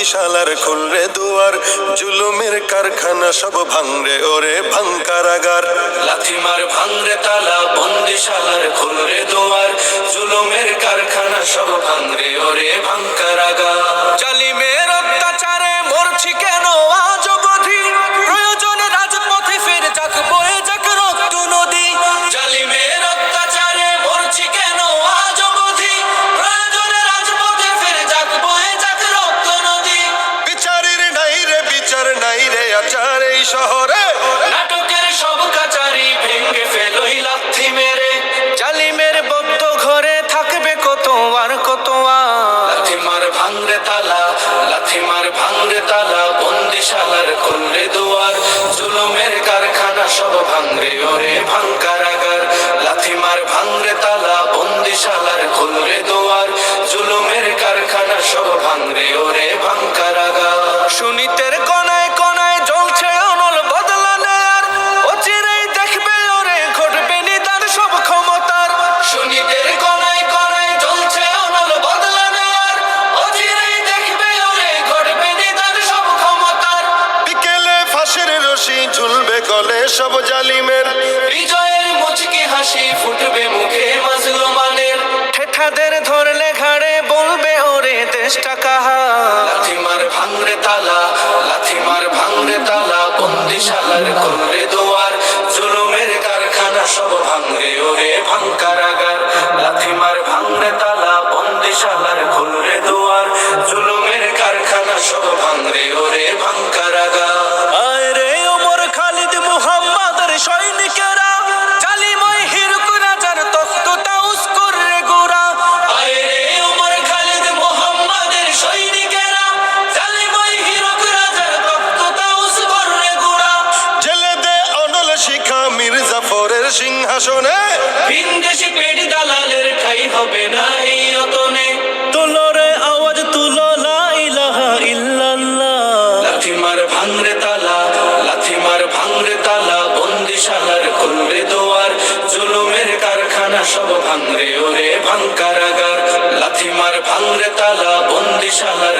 বন্দিশালার খুলরে দুয়ার, জুলুমের কারখানা সব ভাঙরে ওরে ভাঙ কারাগার। লাথিমার ভাঙরে তালা, বন্দিশালার খুলরে দুয়ার, জুলুমের কারখানা সব ভাঙরে ওরে ভাঙ কারাগার। জালিমের অত্যাচারে মরছি কেন আজ অবধি, প্রয়োজনে রাজপথে ফের যাক বয়ে যাক রক্ত নদী। জালিমের অত্যাচারে মরছি কেন আজ অবধি, প্রয়োজনে রাজপথে ফের যাক বয়ে যাক রক্ত নদী। বিচারের নাই রে বিচার নাই রে আচার এই শহরে, নাটকের সব কাচারি ভেঙে ফেলোই লাথি মেরে। জালিমের বদ্ধ ঘরে থাকবে কত আর কত আর। লাথিমার ভাঙরে তালা, লাথিমার ভাঙরে তালা, বন্দিশালার খুলরে দুয়ার, জুলুমের কারখানা সব ভাঙরে ওরে ভাঙ কারাগার। লাথিমার ভাঙরে তালা, বন্দিশালার খুলরে দুয়ার, জুলুমের কারখানা সব ভাঙরে ওরে ভাঙ কারাগার। সুনীতের কোনায় কোনায় জ্বলছে অনল বদলা নেয়ার, অচিরেই দেখবে ওরে ঘটবে নিদান সব ক্ষমতার। সুনীতের কোনায় কোনায় জ্বলছে অনল বদলা নেয়ার, অচিরেই দেখবে ওরে ঘটবে নিদান সব ক্ষমতার। বিকেলে ফাঁসির রশি ঝুলবে গলে সব জালিমের, বিজয়ের মুচকি হাসি ফুটবে মুখে মাজলুমানের। ঠেঠাদের ধরলে ঘাড়ে বলবে ওরে দেশটা কাহার। লাথিমার ভাঙরে তালা, লাথিমার ভাঙরে তালা, বন্দিশালার খুলরে দুয়ার, জুলুমের কারখানা সব ভাঙরে ওরে ভাঙ কারাগার। লাথিমার ভাঙরে তালা, বন্দিশালার খুলরে দুয়ার, জুলুমের কারখানা সব ভাঙরে ওরে ভাঙ কারাগার। আয় রে ওমর খালিদ মুহাম্মাদের সৈনিকেরা, জালিময় হিরক রাজার তখ্ত তাউস করে গোরা। আয় রে ওমর খালিদ মুহাম্মাদের সৈনিকেরা, জালিময় হিরক রাজার তখ্ত তাউস করে গোরা। জেলে দে অনল শিখা মীর জাফরের সিংহাসনে, ভিনদেশি পেট দালালের ঠাই হবে না এই অতনে। তুলো রে আওয়াজ তুলো, লা ইলাহা ইল্লাল্লাহ। লাথিমার ভাঙরে তালা, লাথিমার ভাঙরে তালা, বন্দিশালার খুলরে দুয়ার, জুলুমের কারখানা সব ভাঙরে ওরে ভাঙ কারাগার। লাথিমার ভাঙরে তালা, বন্দিশালার